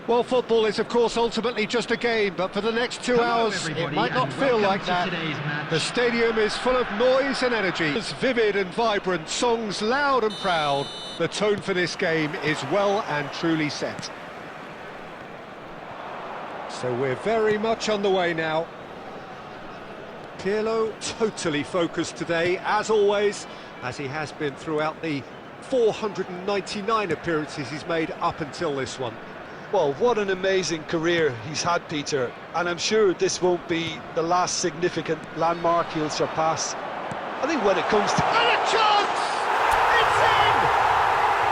Well, football is, of course, ultimately just a game, but for the next 2 hours, it might not feel like that. The stadium is full of noise and energy. It's vivid and vibrant, songs loud and proud. The tone for this game is well and truly set. So we're very much on the way now. Pirlo totally focused today, as always, as he has been throughout the 499 appearances he's made up until this one. Well, what an amazing career he's had, Peter, and I'm sure this won't be the last significant landmark he'll surpass. I think when it comes to... And a chance! It's in!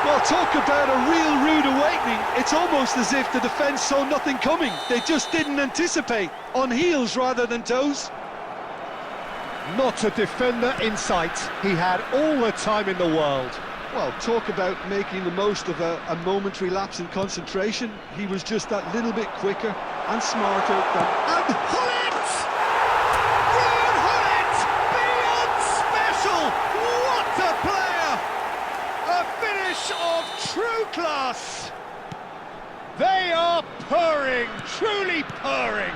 Well, talk about a real rude awakening. It's almost as if the defence saw nothing coming. They just didn't anticipate, on heels rather than toes. Not a defender in sight. He had all the time in the world. Well, talk about making the most of a momentary lapse in concentration. He was just that little bit quicker and smarter than... And Hullet! Ruud Hullet! Beyond special! What a player! A finish of true class! They are purring, truly purring.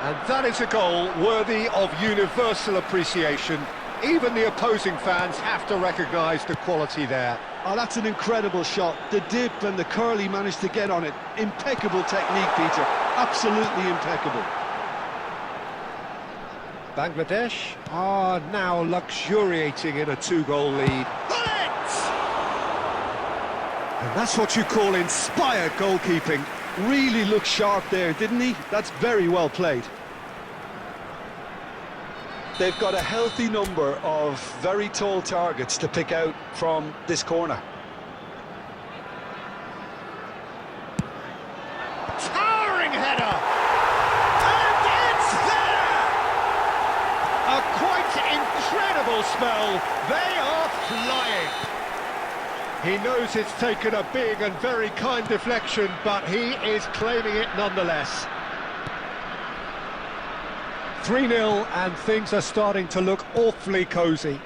And that is a goal worthy of universal appreciation. Even the opposing fans have to recognise the quality there. Oh, that's an incredible shot. The dip and the curl he managed to get on it. Impeccable technique, Peter. Absolutely impeccable. Bangladesh are now luxuriating in a 2-goal lead. Bullet! And that's what you call inspired goalkeeping. Really looked sharp there, didn't he? That's very well played. They've got a healthy number of very tall targets to pick out from this corner. Towering header! And it's there! A quite incredible spell. They are flying. He knows it's taken a big and very kind deflection, but he is claiming it nonetheless. 3-0, and things are starting to look awfully cosy.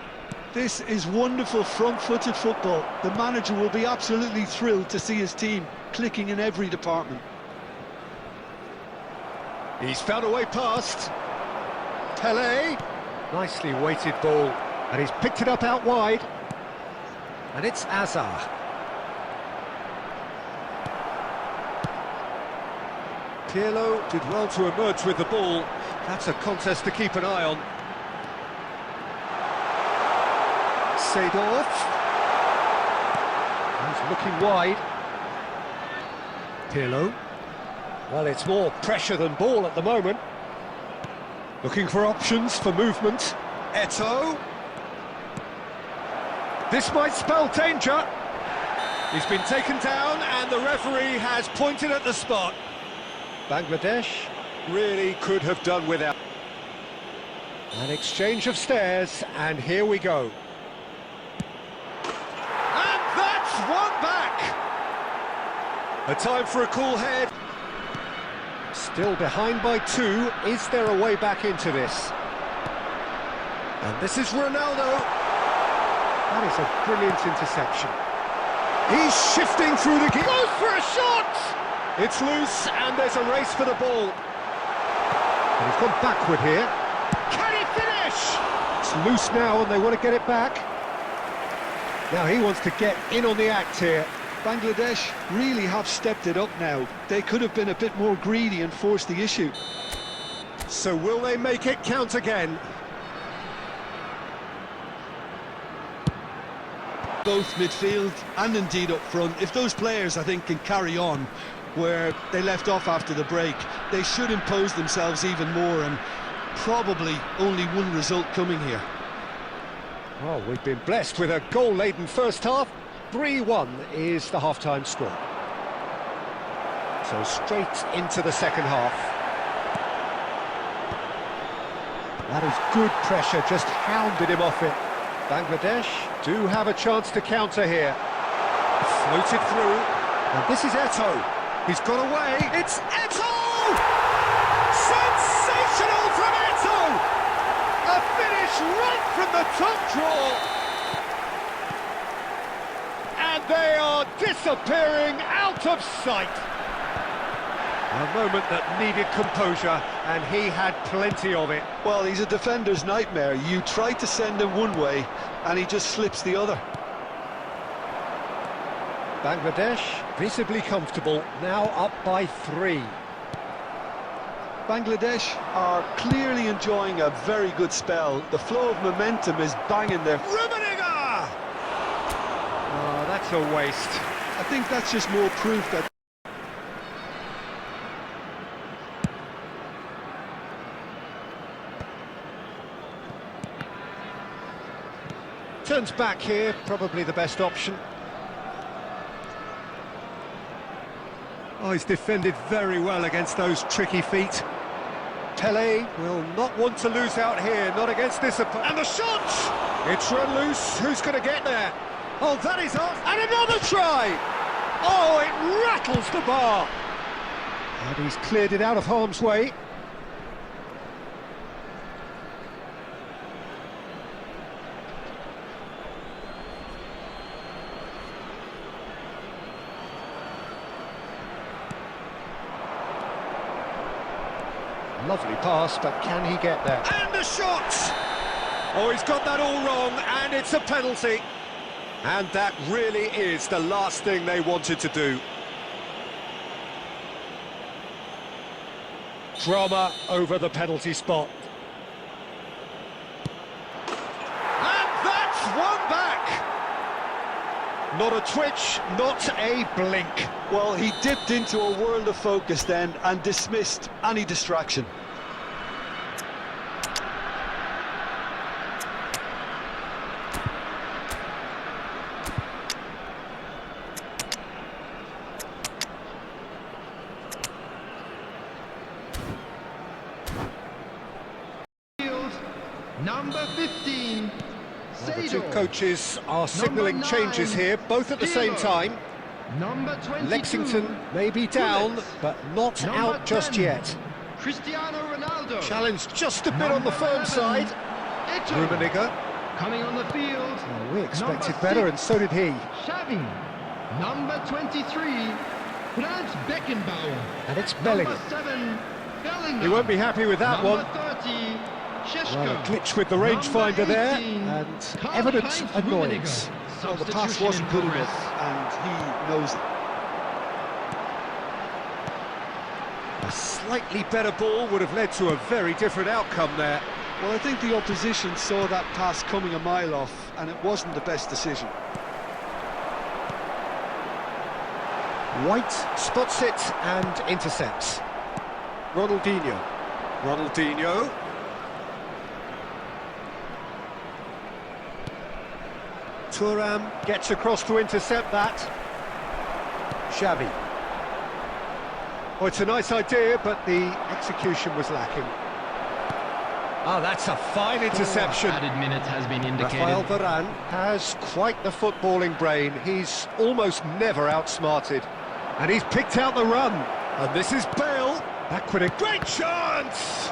This is wonderful front-footed football. The manager will be absolutely thrilled to see his team clicking in every department. He's found a way past. Pele. Nicely weighted ball, and he's picked it up out wide. And it's Azar. Pirlo did well to emerge with the ball. That's a contest to keep an eye on. Seedorf. He's looking wide. Pirlo. Well, it's more pressure than ball at the moment. Looking for options for movement. Eto'o. This might spell danger. He's been taken down and the referee has pointed at the spot. Bangladesh really could have done without. An exchange of stares, and here we go. And that's one back! A time for a cool head. Still behind by 2. Is there a way back into this? And this is Ronaldo. That is a brilliant interception. He's shifting through the... Goes for a shot! It's loose, and there's a race for the ball. And he's gone backward here. Can he finish? It's loose now, and they want to get it back. Now he wants to get in on the act here. Bangladesh really have stepped it up now. They could have been a bit more greedy and forced the issue. So will they make it count again? Both midfield and indeed up front. If those players, I think, can carry on where they left off after the break, they should impose themselves even more, and probably only one result coming here. Well, we've been blessed with a goal-laden first half. 3-1 is the half-time score. So straight into the second half. That is good pressure, just hounded him off it. Bangladesh do have a chance to counter here. Floated through, and this is Eto'o. He's got away. It's Eto'o! Sensational from Eto'o! A finish right from the top draw. And they are disappearing out of sight. A moment that needed composure, and he had plenty of it. Well, he's a defender's nightmare. You try to send him one way, and he just slips the other. Bangladesh, visibly comfortable, now up by 3. Bangladesh are clearly enjoying a very good spell. The flow of momentum is banging there. Rummenigge! Oh, that's a waste. I think that's just more proof that... Turns back here, probably the best option. Oh, he's defended very well against those tricky feet. Pele will not want to lose out here, not against this opponent. And the shot! It's run loose, who's going to get there? Oh, that is off, and another try! Oh, it rattles the bar! And he's cleared it out of harm's way. Lovely pass, but can he get there? And the shot! Oh, he's got that all wrong, and it's a penalty. And that really is the last thing they wanted to do. Drama over the penalty spot. And that's one back! Not a twitch, not a blink. Well, he dipped into a world of focus then and dismissed any distraction. Number 15, Well, the two coaches are signalling changes here, both at the same time. Number 22, Lexington may be down, but not out just yet. Cristiano Ronaldo. Challenged just a bit on the firm side. Rummenigge. Coming on the field. Well, we expected Number better, 6, and so did he. Xavi. Number 23, Franz Beckenbauer. And it's Bellingham. Number 7, Bellingham. He won't be happy with that Number one. 30, Sheshko. Well, a glitch with the rangefinder there, 18, and Karl evident Heinz annoyance. Rummenigge. Well, the pass Substitution wasn't in good progress. enough, and he knows it. A slightly better ball would have led to a very different outcome there. Well, I think the opposition saw that pass coming a mile off, and it wasn't the best decision. White spots it and intercepts. Ronaldinho. Ronaldinho. Thuram gets across to intercept that. Xavi. Oh, it's a nice idea, but the execution was lacking. Oh, that's a fine interception. Added minute has been indicated. Rafael Varane has quite the footballing brain. He's almost never outsmarted. And he's picked out the run. And this is Bale. Back with a great chance!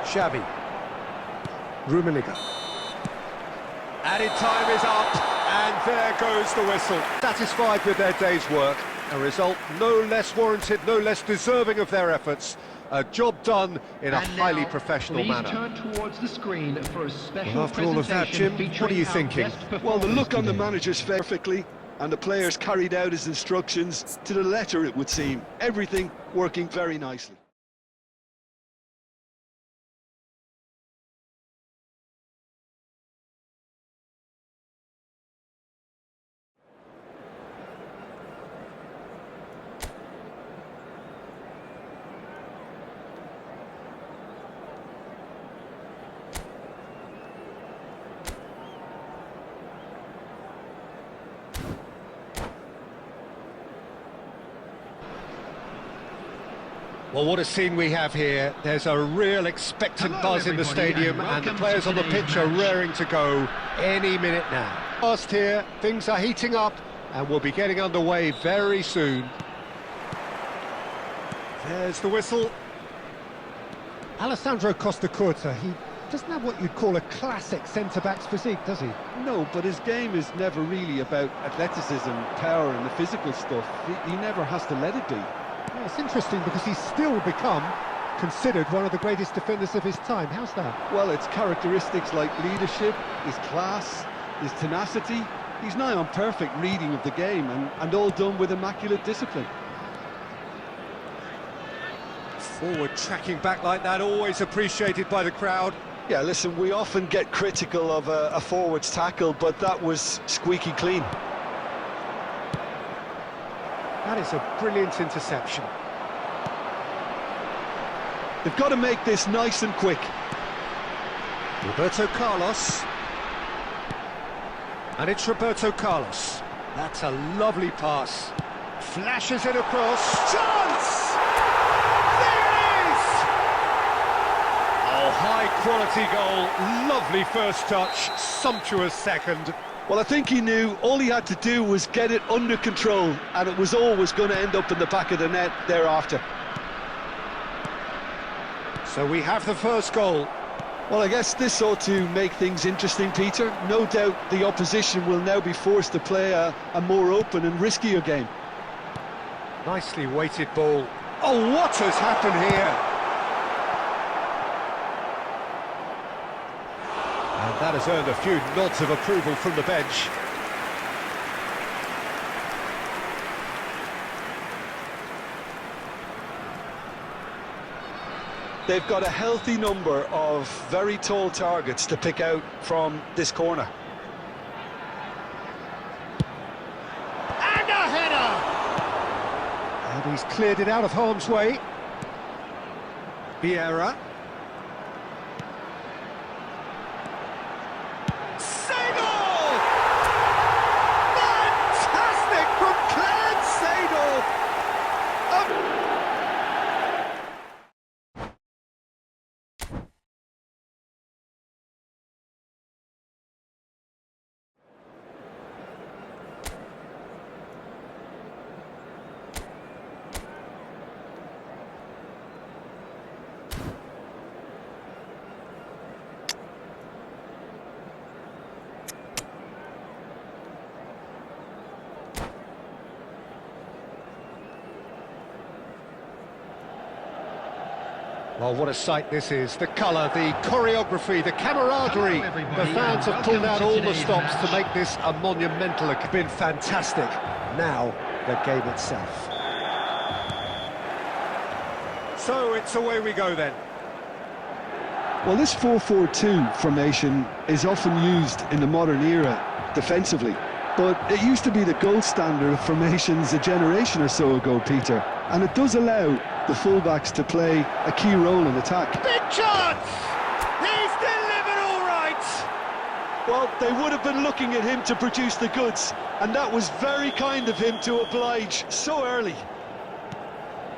Xavi. Rummenigge. Added time is up, and there goes the whistle. Satisfied with their day's work. A result no less warranted, no less deserving of their efforts. A job done in a highly professional manner. Please turn towards the screen for a special Well, after all of that, Jim, what are you thinking? Well, the look on the manager's face perfectly, and the players carried out his instructions to the letter, it would seem. Everything working very nicely. Well, what a scene we have here. There's a real expectant buzz in the stadium, and the players on the pitch are raring to go any minute now. Fast here, things are heating up, and we'll be getting underway very soon. There's the whistle. Alessandro Costacurta, he doesn't have what you'd call a classic centre-back's physique, does he? No, but his game is never really about athleticism, power and the physical stuff. He never has to let it be. Well, it's interesting because he's still become considered one of the greatest defenders of his time. How's that? Well, it's characteristics like leadership, his class, his tenacity. He's nigh on perfect reading of the game and all done with immaculate discipline. Forward tracking back like that, always appreciated by the crowd. Yeah, listen, we often get critical of a forward's tackle, but that was squeaky clean. That is a brilliant interception. They've got to make this nice and quick. Roberto Carlos. And it's Roberto Carlos. That's a lovely pass. Flashes it across. Chance! There it is! Oh, high-quality goal. Lovely first touch. Sumptuous second. Well, I think he knew all he had to do was get it under control, and it was always going to end up in the back of the net thereafter. So we have the first goal. Well, I guess this ought to make things interesting, Peter. No doubt the opposition will now be forced to play a more open and riskier game. Nicely weighted ball. Oh, what has happened here? And that has earned a few nods of approval from the bench. They've got a healthy number of very tall targets to pick out from this corner. And a header! And he's cleared it out of harm's way. Vieira. Seedorf! Fantastic from Clarence Seedorf! Well, what a sight this is. The colour, the choreography, the camaraderie. The fans have pulled out all the stops to make this a monumental. It's been fantastic. Now, the game itself. So, it's away we go then. Well, this 4-4-2 formation is often used in the modern era defensively, but it used to be the gold standard of formations a generation or so ago, Peter, and it does allow the fullbacks to play a key role in attack. Big chance! He's delivered all right! Well, they would have been looking at him to produce the goods, and that was very kind of him to oblige so early.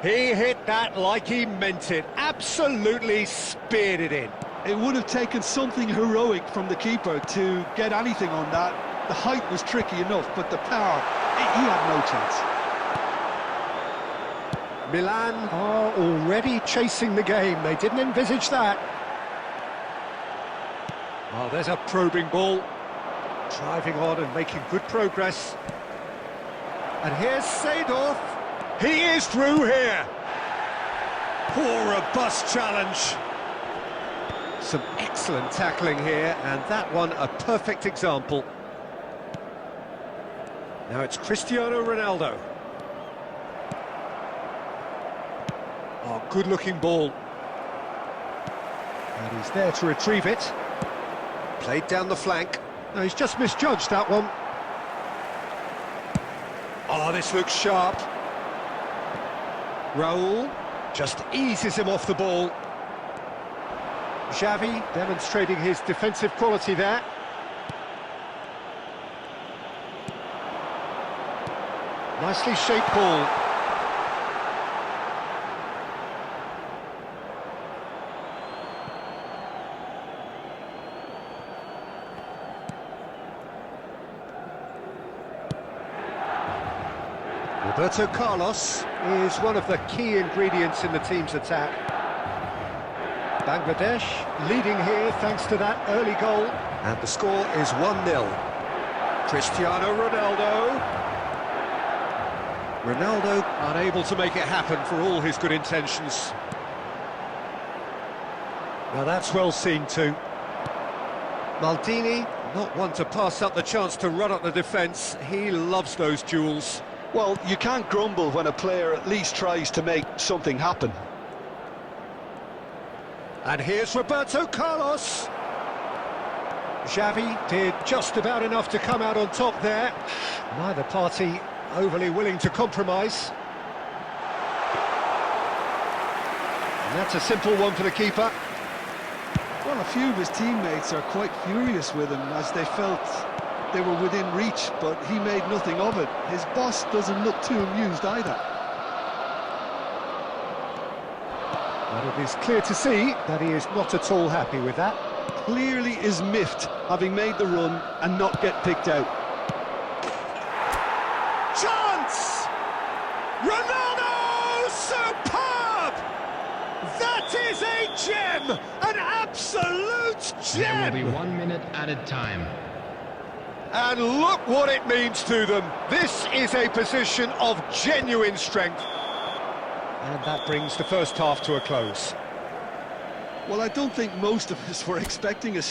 He hit that like he meant it. Absolutely speared it in. It would have taken something heroic from the keeper to get anything on that. The height was tricky enough, but the power, he had no chance. Milan are already chasing the game. They didn't envisage that. Well, there's a probing ball. Driving on and making good progress. And here's Seedorf. He is through here. Poor robust challenge. Some excellent tackling here, and that one a perfect example. Now it's Cristiano Ronaldo. Oh, good-looking ball. And he's there to retrieve it. Played down the flank. No, he's just misjudged that one. Oh, this looks sharp. Raul just eases him off the ball. Xavi demonstrating his defensive quality there. Nicely shaped ball. Roberto Carlos is one of the key ingredients in the team's attack. Bangladesh leading here thanks to that early goal. And the score is 1-0. Cristiano Ronaldo. Ronaldo unable to make it happen for all his good intentions. Now that's well seen too. Maldini, not one to pass up the chance to run up the defence. He loves those duels. Well, you can't grumble when a player at least tries to make something happen. And here's Roberto Carlos. Xavi did just about enough to come out on top there. Neither party overly willing to compromise. And that's a simple one for the keeper. Well, a few of his teammates are quite furious with him as they felt they were within reach, but he made nothing of it. His boss doesn't look too amused either. But it is clear to see that he is not at all happy with that. Clearly is miffed, having made the run and not get picked out. Chance! Ronaldo! Superb! That is a gem! An absolute There will gem! be 1 minute added time. And look what it means to them. This is a position of genuine strength. And that brings the first half to a close. Well, I don't think most of us were expecting a